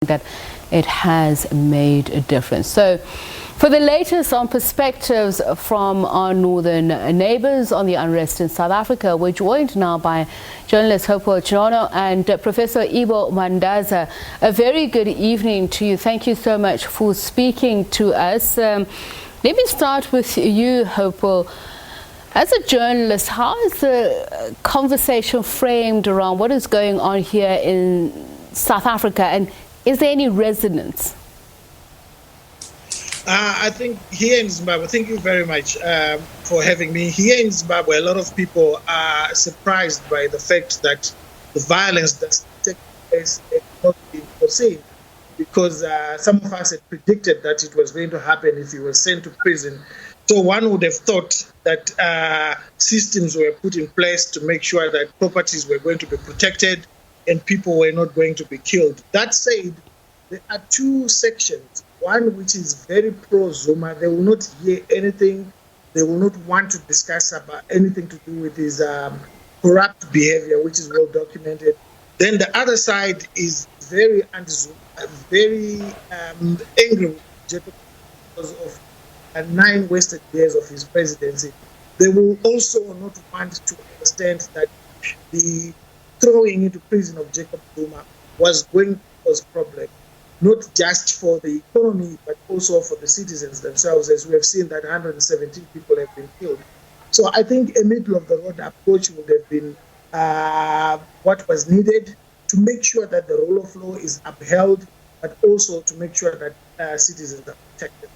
that it has made a difference. So for the latest on perspectives from our northern neighbors on the unrest in South Africa, we're joined now by journalist Hopewell and Professor Ibbo Mandaza. A very good evening to you. Thank you so much for speaking to us. Let me start with you, Hopewell. As a journalist, how is the conversation framed around what is going on here in South Africa, and is there any resonance? I think here in Zimbabwe, thank you very much for having me. Here in Zimbabwe, a lot of people are surprised by the fact that the violence that's taking place had not been foreseen, because some of us had predicted that it was going to happen if he was sent to prison. So one would have thought that systems were put in place to make sure that properties were going to be protected and people were not going to be killed. That said, there are two sections. One which is very pro-Zuma. They will not hear anything. They will not want to discuss about anything to do with his corrupt behavior, which is well documented. Then the other side is very anti-Zuma, very angry with Jacob because of 9 wasted years of his presidency. They will also not want to understand that the throwing into prison of Jacob Zuma was going to cause problems, not just for the economy, but also for the citizens themselves, as we have seen that 117 people have been killed. So I think a middle-of-the-road approach would have been what was needed to make sure that the rule of law is upheld, but also to make sure that citizens are protected.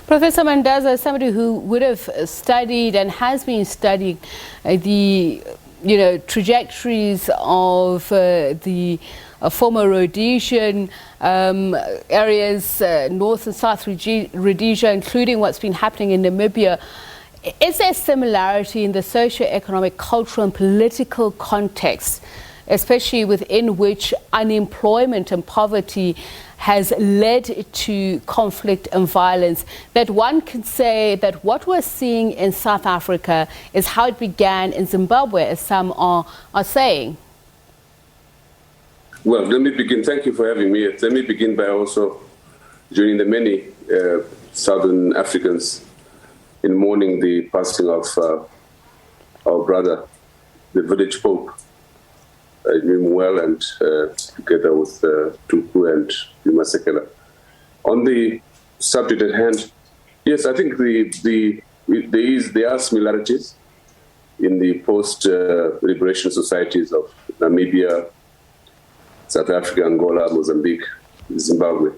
Professor Mandaza, somebody who would have studied and has been studying the trajectories of the former Rhodesian areas, North and South Rhodesia, including what's been happening in Namibia. Is there similarity in the socio-economic, cultural and political context, especially within which unemployment and poverty has led to conflict and violence, that one can say that what we're seeing in South Africa is how it began in Zimbabwe, as some are saying? Well, let me begin. Thank you for having me. Let me begin by also joining the many Southern Africans in mourning the passing of our brother, the village pope, well, and together with Tuku and Masekela. On the subject at hand, yes, I think there are similarities in the post-liberation societies of Namibia, South Africa, Angola, Mozambique, Zimbabwe.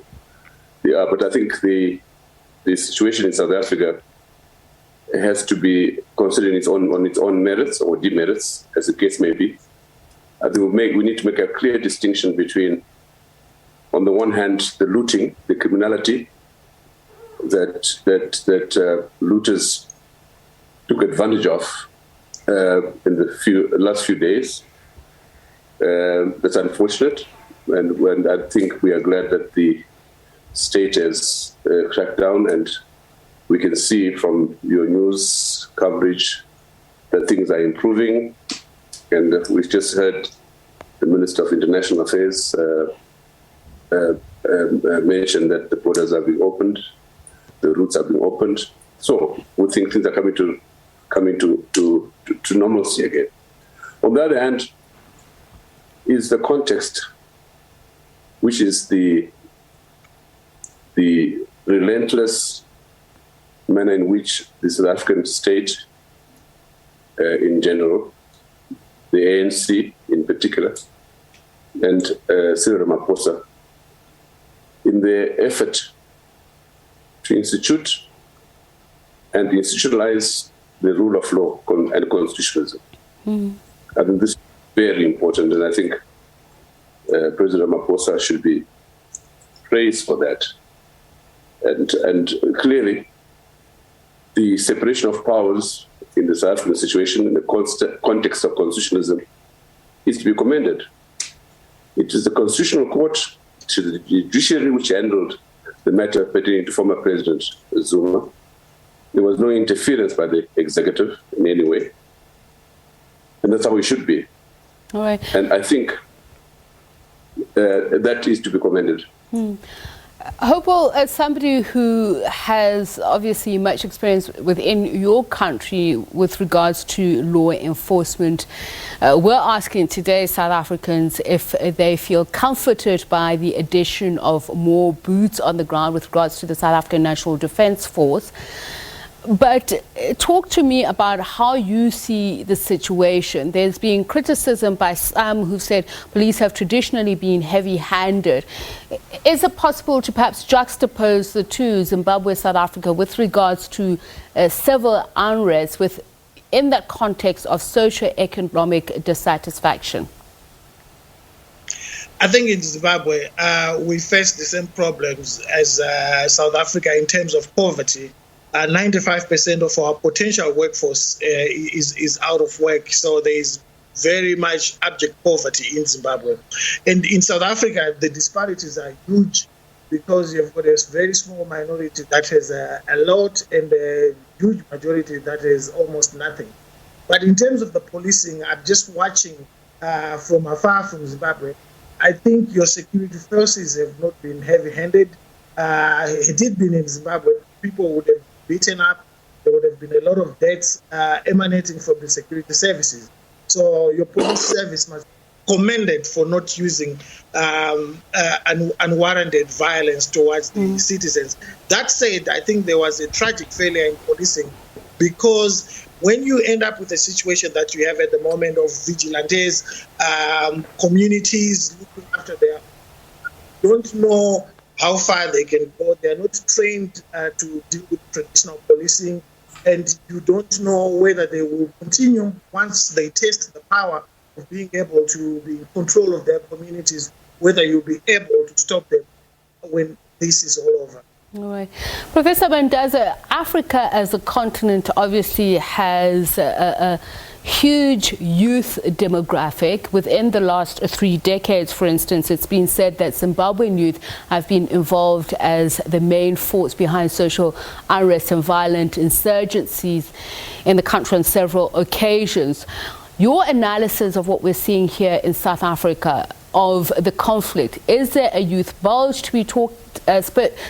Yeah, but I think the situation in South Africa has to be considered on its own merits or demerits, as the case may be. I think we need to make a clear distinction between, on the one hand, the looting, the criminality that looters took advantage of in the last few days. That's unfortunate, and I think we are glad that the state has cracked down, and we can see from your news coverage that things are improving. And we've just heard the Minister of International Affairs mention that the borders are being opened, the routes are being opened. So we think things are coming to normalcy again. On the other hand, is the context, which is the relentless manner in which the South African state in general, the ANC in particular, and Cyril Ramaphosa, in their effort to institute and institutionalize the rule of law and constitutionalism. I think this is very important, and I think President Ramaphosa should be praised for that. And clearly, the separation of powers in the South African situation, in the context of constitutionalism, is to be commended. It is the Constitutional Court, to the judiciary, which handled the matter pertaining to former President Zuma. There was no interference by the executive in any way. And that's how it should be. All right. And I think that is to be commended. Hopewell, as somebody who has obviously much experience within your country with regards to law enforcement, we're asking today South Africans if they feel comforted by the addition of more boots on the ground with regards to the South African National Defence Force. But talk to me about how you see the situation. There's been criticism by some who've said police have traditionally been heavy-handed. Is it possible to perhaps juxtapose the two, Zimbabwe, South Africa, with regards to civil unrest in that context of socio-economic dissatisfaction? I think in Zimbabwe, we face the same problems as South Africa in terms of poverty. 95% of our potential workforce is out of work, so there is very much abject poverty in Zimbabwe. And in South Africa, the disparities are huge because you've got a very small minority that has a lot and a huge majority that has almost nothing. But in terms of the policing, I'm just watching from afar from Zimbabwe. I think your security forces have not been heavy-handed. Had it been in Zimbabwe, people would have beaten up. There would have been a lot of deaths emanating from the security services. So your police service must be commended for not using unwarranted violence towards the citizens. That said, I think there was a tragic failure in policing because when you end up with a situation that you have at the moment of vigilantes, communities looking after their, don't know how far they can go. They are not trained to deal with traditional policing, and you don't know whether they will continue once they test the power of being able to be in control of their communities, whether you'll be able to stop them when this is all over. All right. Professor Mandaza, Africa as a continent obviously has a huge youth demographic. Within the last 3 decades, for instance, it's been said that Zimbabwean youth have been involved as the main force behind social unrest and violent insurgencies in the country on several occasions. Your analysis of what we're seeing here in South Africa, of the conflict, is there a youth bulge to be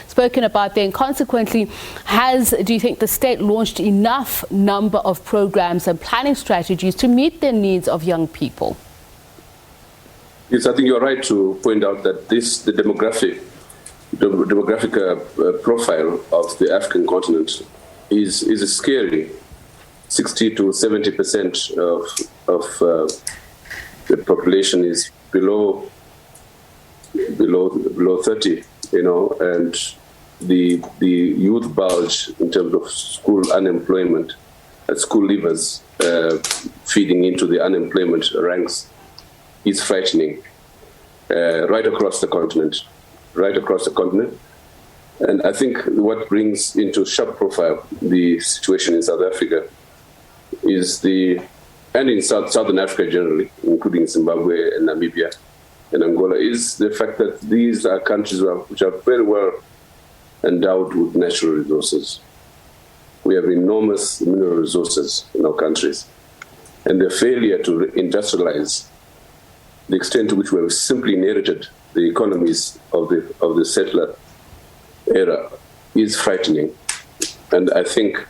spoken about there? And consequently, do you think the state launched enough number of programs and planning strategies to meet the needs of young people? Yes, I think you're right to point out that the demographic profile of the African continent is scary. 60 to 70% of the population is below 30, and the youth bulge in terms of school unemployment, school leavers feeding into the unemployment ranks is frightening right across the continent. And I think what brings into sharp profile the situation in South Africa and in Southern Africa generally, including Zimbabwe and Namibia and Angola, is the fact that these are countries which are very well endowed with natural resources. We have enormous mineral resources in our countries. And the failure to industrialize, the extent to which we have simply inherited the economies of the settler era, is frightening. And I think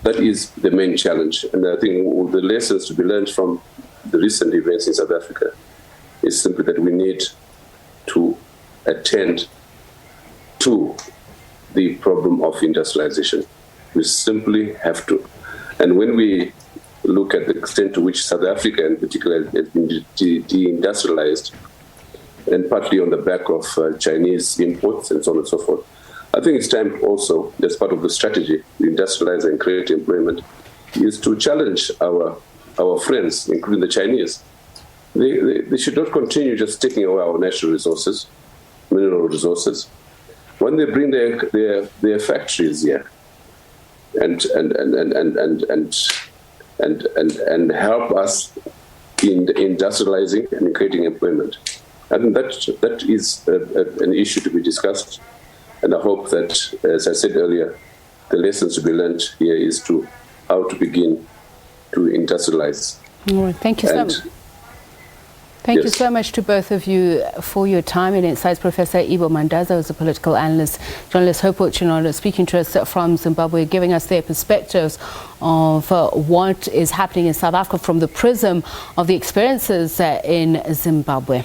that is the main challenge. And I think the lessons to be learned from the recent events in South Africa is simply that we need to attend to the problem of industrialization. We simply have to. And when we look at the extent to which South Africa in particular has been deindustrialized, and partly on the back of Chinese imports and so on and so forth, I think it's time also, as part of the strategy to industrialize and create employment, is to challenge our friends, including the Chinese. They should not continue just taking away our natural resources, mineral resources. When they bring their factories here and help us in industrializing and creating employment, I think that is an issue to be discussed. And I hope that, as I said earlier, the lessons to be learned here is to how to begin to industrialize. All right, thank you so much. Thank you so much to both of you for your time and insights. Professor Ibbo Mandaza, who's a political analyst, journalist Hopewell, speaking to us from Zimbabwe, giving us their perspectives of what is happening in South Africa from the prism of the experiences in Zimbabwe.